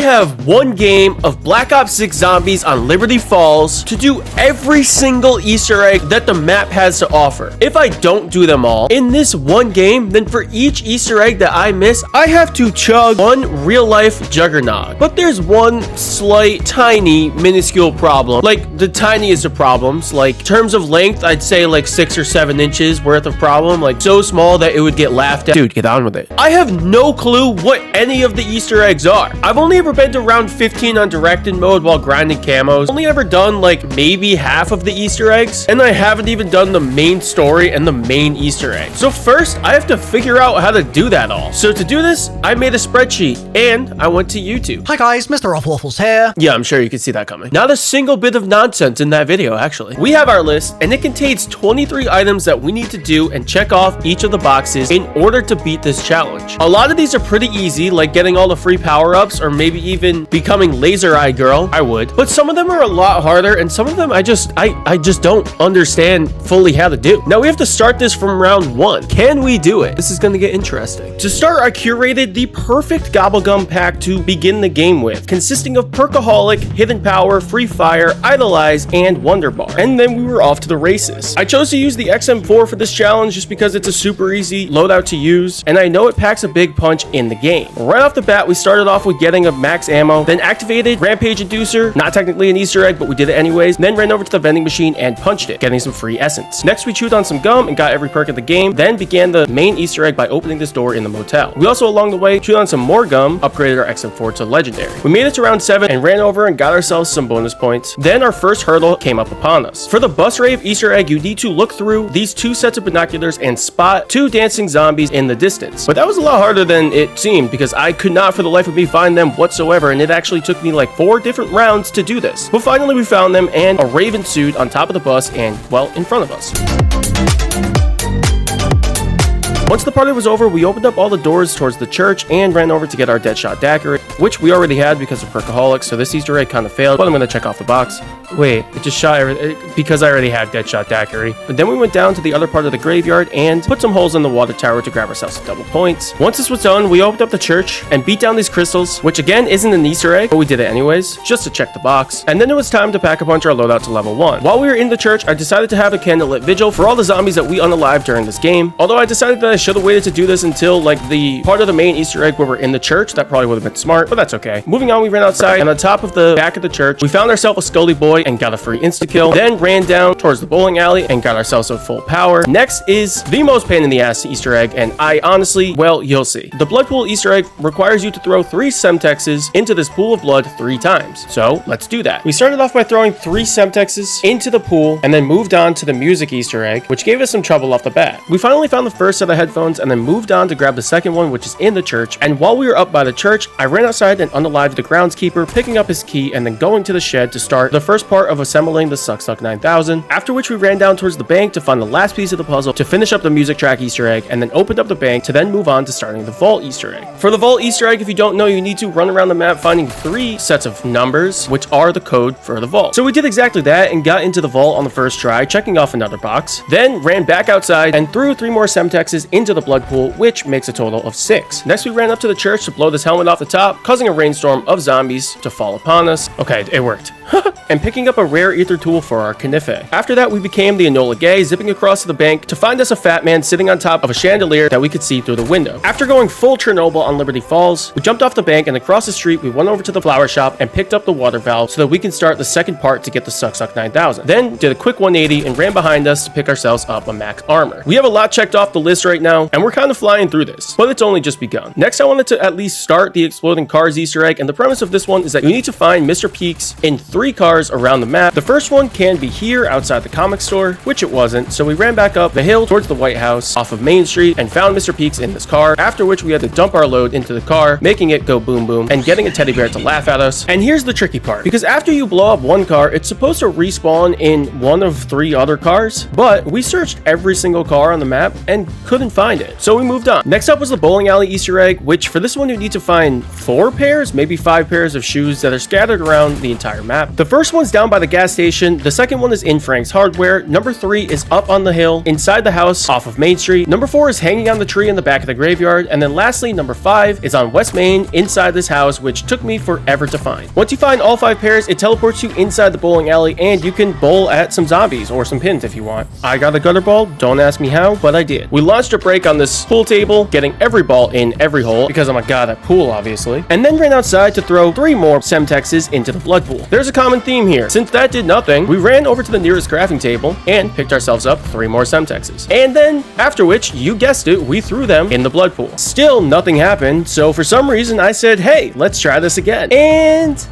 have one game of Black Ops 6 Zombies on Liberty Falls to do every single Easter egg that the map has to offer. If I don't do them all in this one game, then for each Easter egg that I miss, I have to chug one real-life juggernaut. But there's one slight, tiny, minuscule problem. Like, the tiniest of problems. Like, terms of length, I'd say like 6 or 7 inches worth of problem. Like, so small that it would get laughed at. Dude, get on with it. I have no clue what any of the Easter eggs are. I've only ever been to round 15 on directed mode while grinding camos. Only ever done like maybe half of the Easter eggs, and I haven't even done the main story and the main Easter egg. So first, I have to figure out how to do that all. So to do this, I made a spreadsheet and I went to YouTube. Hi guys, Mr. Waffles here. Yeah, I'm sure you can see that coming. Not a single bit of nonsense in that video, actually. We have our list, and it contains 23 items that we need to do and check off each of the boxes in order to beat this challenge. A lot of these are pretty easy, like getting all the free power-ups or maybe even becoming Laser Eye Girl. I would. But some of them are a lot harder, and some of them I just don't understand fully how to do. Now we have to start this from round 1. Can we do it? This is gonna get interesting. To start, I curated the perfect gobblegum pack to begin the game with, consisting of Perkaholic, Hidden Power, Free Fire, Idolize, and Wonder Bar. And then we were off to the races. I chose to use the XM4 for this challenge just because it's a super easy loadout to use, and I know it packs a big punch in the game. Right off the bat, we started off with getting a max ammo, then activated Rampage Inducer, not technically an Easter egg, but we did it anyways, then ran over to the vending machine and punched it, getting some free essence. Next, we chewed on some gum and got every perk of the game, then began the main Easter egg by opening this door in the motel. We also, along the way, chewed on some more gum, upgraded our XM4 to legendary. We made it to round 7 and ran over and got ourselves some bonus points. Then our first hurdle came up upon us. For the bus rave Easter egg, you need to look through these 2 sets of binoculars and spot 2 dancing zombies in the distance. But that was a lot harder than it seemed because I could not for the life of me find them whatsoever, and it actually took me like 4 different rounds to do this. But finally we found them, and a rave ensued on top of the bus and, well, in front of us. Once the party was over, we opened up all the doors towards the church and ran over to get our Deadshot daiquiri, which we already had because of Perkaholics, so this Easter egg kind of failed, but I'm going to check off the box. Wait, it just shot because I already have Deadshot daiquiri. But then we went down to the other part of the graveyard and put some holes in the water tower to grab ourselves some double points. Once this was done, we opened up the church and beat down these crystals, which again isn't an Easter egg, but we did it anyways, just to check the box. And then it was time to pack a punch our loadout to level 1. While we were in the church, I decided to have a candlelit vigil for all the zombies that we unalived during this game. Although I decided that I should have waited to do this until like the part of the main Easter egg where we're in the church. That probably would have been smart, but that's okay. Moving on, we ran outside, and on top of the back of the church, we found ourselves a Scully boy and got a free insta-kill, then ran down towards the bowling alley and got ourselves a full power. Next is the most pain in the ass Easter egg, and I honestly, well, you'll see. The blood pool Easter egg requires you to throw 3 semtexes into this pool of blood 3 times. So let's do that. We started off by throwing 3 semtexes into the pool and then moved on to the music Easter egg, which gave us some trouble off the bat. We finally found the first set of headphones and then moved on to grab the second one, which is in the church. And while we were up by the church, I ran outside and unalived the groundskeeper, picking up his key and then going to the shed to start the first part of assembling the Suck 9000, after which we ran down towards the bank to find the last piece of the puzzle to finish up the music track Easter egg, and then opened up the bank to then move on to starting the vault Easter egg. For the vault Easter egg, if you don't know, you need to run around the map finding 3 sets of numbers, which are the code for the vault. So we did exactly that and got into the vault on the first try, checking off another box, then ran back outside and threw 3 more semtexes into the blood pool, which makes a total of 6. Next, we ran up to the church to blow this helmet off the top, causing a rainstorm of zombies to fall upon us. Okay, it worked. And picking up a rare ether tool for our Knife. After that, we became the Enola Gay, zipping across to the bank to find us a fat man sitting on top of a chandelier that we could see through the window. After going full Chernobyl on Liberty Falls, we jumped off the bank, and across the street, we went over to the flower shop and picked up the water valve so that we can start the second part to get the Suck 9000. Then did a quick 180 and ran behind us to pick ourselves up a max armor. We have a lot checked off the list right now, and we're kind of flying through this, but it's only just begun. Next, I wanted to at least start the exploding cars Easter egg, and the premise of this one is that you need to find Mr. Peaks in 3 cars around the map. The first one can be here outside the comic store, which it wasn't, so we ran back up the hill towards the White House off of Main Street and found Mr. Peaks in this car, after which we had to dump our load into the car, making it go boom boom and getting a teddy bear to laugh at us. And here's the tricky part, because after you blow up one car, it's supposed to respawn in one of 3 other cars, but we searched every single car on the map and couldn't find it, so we moved on. Next up was the bowling alley Easter egg, which for this one you need to find 4 4 pairs, maybe 5 pairs of shoes that are scattered around the entire map. The first one's down by the gas station. The second one is in Frank's Hardware. Number 3 is up on the hill inside the house off of Main Street. Number 4 is hanging on the tree in the back of the graveyard. And then lastly, number 5 is on West Main inside this house, which took me forever to find. Once you find all 5 pairs, it teleports you inside the bowling alley and you can bowl at some zombies or some pins if you want. I got a gutter ball. Don't ask me how, but I did. We launched a break on this pool table, getting every ball in every hole because I'm a god at pool, obviously, and then ran outside to throw 3 more Semtexes into the blood pool. There's a common theme here. Since that did nothing, we ran over to the nearest crafting table and picked ourselves up 3 more Semtexes. And then, after which, you guessed it, we threw them in the blood pool. Still nothing happened, so for some reason I said, hey, let's try this again. And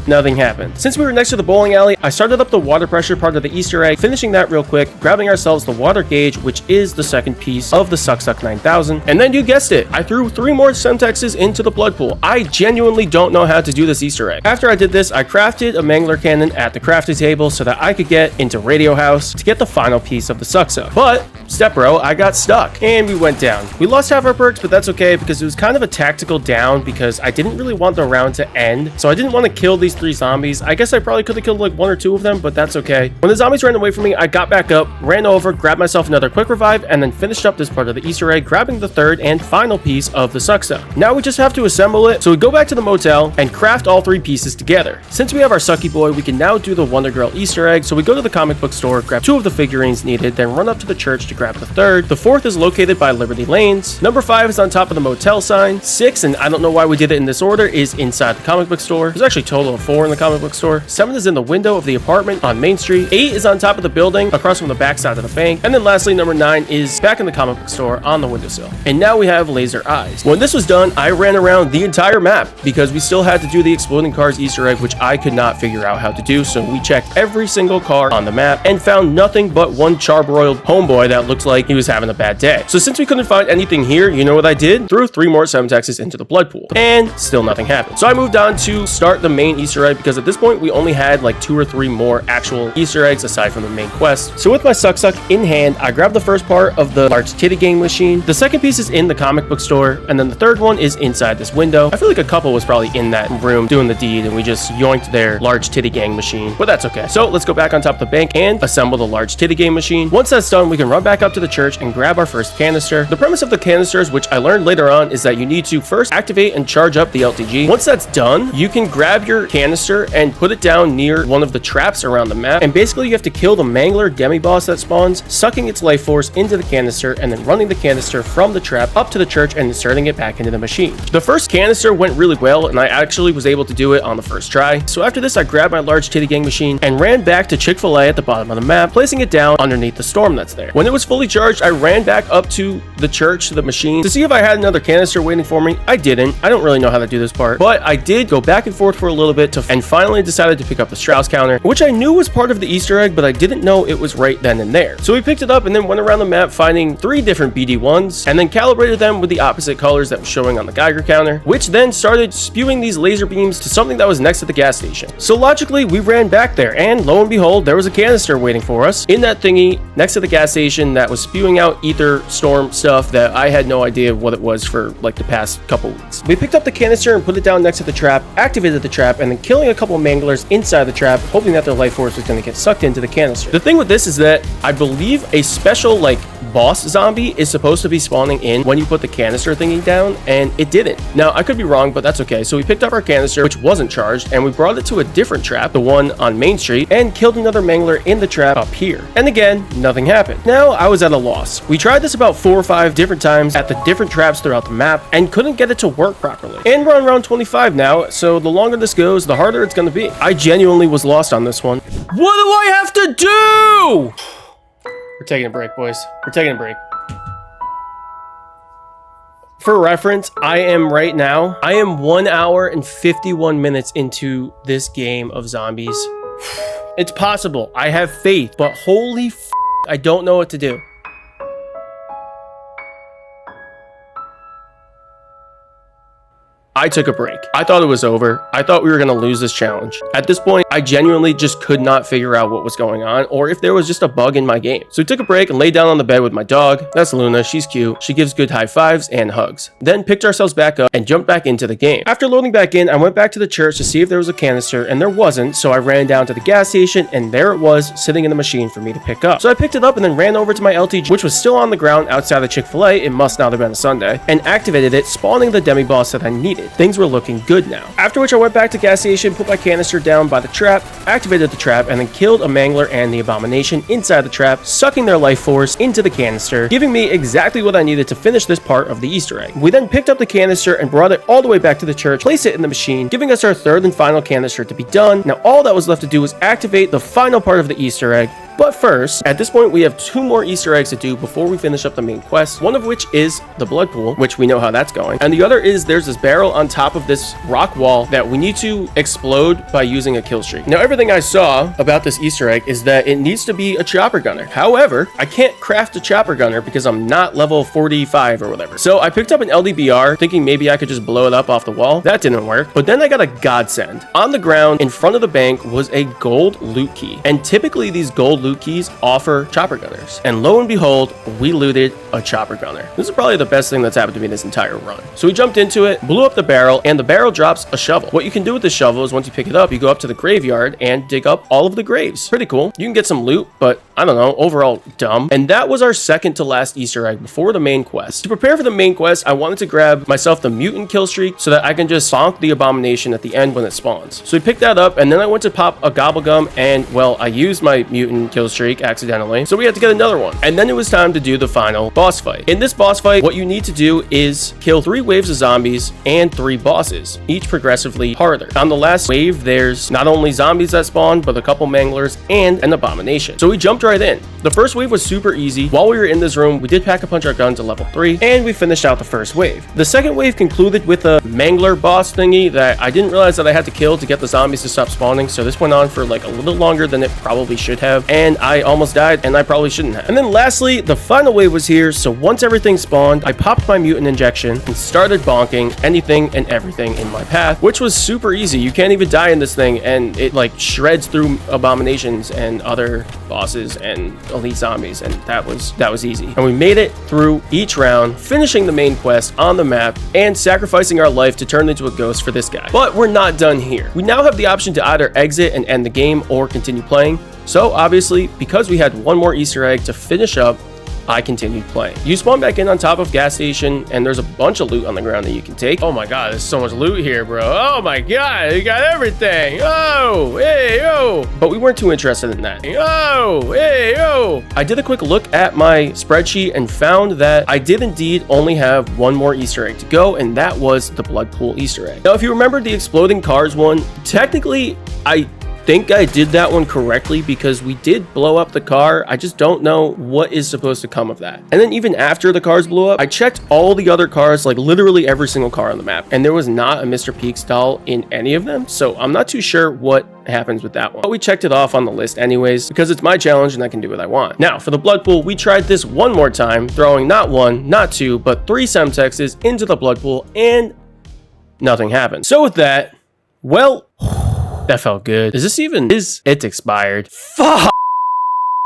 nothing happened. Since we were next to the bowling alley, I started up the water pressure part of the Easter egg, finishing that real quick, grabbing ourselves the water gauge, which is the second piece of the Suck 9000. And then you guessed it, I threw 3 more Semtexes into the blood pool. I genuinely don't know how to do this Easter egg. After I did this, I crafted a mangler cannon at the crafting table so that I could get into Radio House to get the final piece of the Suck. But, step bro, I got stuck and we went down. We lost half our perks, but that's okay because it was kind of a tactical down because I didn't really want the round to end. So I didn't want to kill these 3 zombies. I guess I probably could have killed like 1 or 2 of them, but that's okay. When the zombies ran away from me, I got back up, ran over, grabbed myself another quick revive, and then finished up this part of the Easter egg, grabbing the 3rd and final piece of the Suck. Now we just have to assemble it, so we go back to the motel and craft all 3 pieces together. Since we have our Sucky Boy, we can now do the Wonder Girl Easter egg, so we go to the comic book store, grab 2 of the figurines needed, then run up to the church to grab the 3rd. The 4th is located by Liberty Lanes. Number 5 is on top of the motel sign. 6, and I don't know why we did it in this order, is inside the comic book store. There's actually a total of 4 in the comic book store. 7 is in the window of the apartment on Main Street. 8 is on top of the building across from the back side of the bank. And then lastly, number 9 is back in the comic book store on the windowsill. And now we have laser eyes. When this was done, I ran around the entire map because we still had to do the exploding cars Easter egg, which I could not figure out how to do. So we checked every single car on the map and found nothing but one charbroiled homeboy that looked like he was having a bad day. So since we couldn't find anything here, you know what I did? Threw 3 more Semtexes into the blood pool and still nothing happened. So I moved on to start the main Easter egg because at this point we only had like 2 or 3 more actual Easter eggs aside from the main quest. So with my Suck in hand, I grabbed the first part of the large titty gang machine. The second piece is in the comic book store, and then the 3rd one is inside this window. I feel like a couple was probably in that room doing the deed, and we just yoinked their large titty gang machine, but that's okay. So let's go back on top of the bank and assemble the large titty gang machine. Once that's done, we can run back up to the church and grab our first canister. The premise of the canisters, which I learned later on, is that you need to first activate and charge up the LTG. Once that's done, you can grab your canister and put it down near one of the traps around the map, and basically you have to kill the mangler demi-boss that spawns, sucking its life force into the canister and then running the canister from the trap up to the church and inserting it back into the machine. The first canister went really well and I actually was able to do it on the first try. So after this, I grabbed my large titty gang machine and ran back to Chick-fil-A at the bottom of the map, placing it down underneath the storm that's there. When it was fully charged, I ran back up to the church, to the machine, to see if I had another canister waiting for me. I didn't. I don't really know how to do this part, but I did go back and forth for a little bit and finally decided to pick up the Strauss counter, which I knew was part of the Easter egg, but I didn't know it was right then and there. So we picked it up and then went around the map finding 3 different BD1s and then calibrated them with the opposite colors that was showing on the Geiger counter, which then started spewing these laser beams to something that was next to the gas station. So logically, we ran back there and lo and behold, there was a canister waiting for us in that thingy next to the gas station that was spewing out ether storm stuff that I had no idea what it was for like the past couple weeks. We picked up the canister and put it down next to the trap, activated the trap, and then killing a couple of manglers inside the trap, hoping that their life force was going to get sucked into the canister. The thing with this is that I believe a special like boss zombie is supposed to be spawning in when you put the canister thingy down, and it didn't. Now I could be wrong, but that's okay. So we picked up our canister, which wasn't charged, and we brought it to a different trap, the one on Main Street, and killed another mangler in the trap up here. And again, nothing happened. Now I was at a loss. We tried this about 4 or 5 different times at the different traps throughout the map and couldn't get it to work properly. And we're on round 25 now, so the longer this goes, the harder it's going to be. I genuinely was lost on this one. What do I have to do? We're taking a break, boys. We're taking a break. For reference, I am 1 hour and 51 minutes into this game of zombies. It's possible. I have faith, but holy f***, I don't know what to do. I took a break. I thought it was over. I thought we were gonna lose this challenge. At this point, I genuinely just could not figure out what was going on or if there was just a bug in my game. So we took a break and laid down on the bed with my dog. That's Luna. She's cute. She gives good high fives and hugs. Then picked ourselves back up and jumped back into the game. After loading back in, I went back to the church to see if there was a canister, and there wasn't, so I ran down to the gas station, and there it was, sitting in the machine for me to pick up. So I picked it up and then ran over to my LTG, which was still on the ground outside the Chick-fil-A, it must not have been a Sunday, and activated it, spawning the demi-boss that I needed. Things were looking good now. After which I went back to gas station, put my canister down by the trap, activated the trap, and then killed a mangler and the abomination inside the trap, sucking their life force into the canister, giving me exactly what I needed to finish this part of the Easter egg. We then picked up the canister and brought it all the way back to the church, placed it in the machine, giving us our third and final canister to be done. Now all that was left to do was activate the final part of the Easter egg. But first, at this point, we have 2 more Easter eggs to do before we finish up the main quest, one of which is the blood pool, which we know how that's going, and the other is there's this barrel on top of this rock wall that we need to explode by using a kill streak. Now, everything I saw about this Easter egg is that it needs to be a chopper gunner. However, I can't craft a chopper gunner because I'm not level 45 or whatever. So I picked up an LDBR, thinking maybe I could just blow it up off the wall. That didn't work. But then I got a godsend. On the ground in front of the bank was a gold loot key, and typically these gold loot keys offer chopper gunners, and lo and behold, we looted a chopper gunner. This is probably the best thing that's happened to me this entire run. So we jumped into it, blew up the barrel, and the barrel drops a shovel. What you can do with the shovel is once you pick it up, you go up to the graveyard and dig up all of the graves. Pretty cool. You can get some loot, but I don't know, overall dumb. And that was our second to last Easter egg before the main quest. To prepare for the main quest, I wanted to grab myself the mutant kill streak so that I can just bonk the abomination at the end when it spawns. So we picked that up, and then I went to pop a gobblegum, and well, I used my mutant kill streak accidentally, so we had to get another one. And then it was time to do the final boss fight. In this boss fight, what you need to do is kill 3 waves of zombies and 3 bosses, each progressively harder. On the last wave, there's not only zombies that spawn, but a couple manglers and an abomination. So we jumped right in. The first wave was super easy. While we were in this room, we did pack a punch our gun to level 3, and we finished out the first wave. The second wave concluded with a mangler boss thingy that I didn't realize that I had to kill to get the zombies to stop spawning, so this went on for like a little longer than it probably should have, and I almost died, and I probably shouldn't have. And then lastly, the final wave was here, so once everything spawned, I popped my mutant injection and started bonking anything and everything in my path, which was super easy. You can't even die in this thing, and it like shreds through abominations and other bosses and elite zombies, and that was easy. And we made it through each round, finishing the main quest on the map and sacrificing our life to turn into a ghost for this guy. But we're not done here. We now have the option to either exit and end the game or continue playing. So obviously, because we had one more Easter egg to finish up, I continued playing. You spawn back in on top of gas station, and there's a bunch of loot on the ground that you can take. Oh my god, there's so much loot here, bro. Oh my god, you got everything. Oh, hey, yo. But we weren't too interested in that. Oh, hey, yo. I did a quick look at my spreadsheet and found that I did indeed only have one more Easter egg to go, and that was the blood pool Easter egg. Now, if you remember the exploding cars one, technically, I think I did that one correctly because we did blow up the car. I just don't know what is supposed to come of that. And then even after the cars blew up, I checked all the other cars, like literally every single car on the map, and there was not a Mr. Peaks doll in any of them. So I'm not too sure what happens with that one. But we checked it off on the list anyways because it's my challenge and I can do what I want. Now for the blood pool, we tried this one more time, throwing not 1, not 2, but 3 semtexes into the blood pool, and nothing happened. So with that, well, that felt good. Is it expired? Fuck!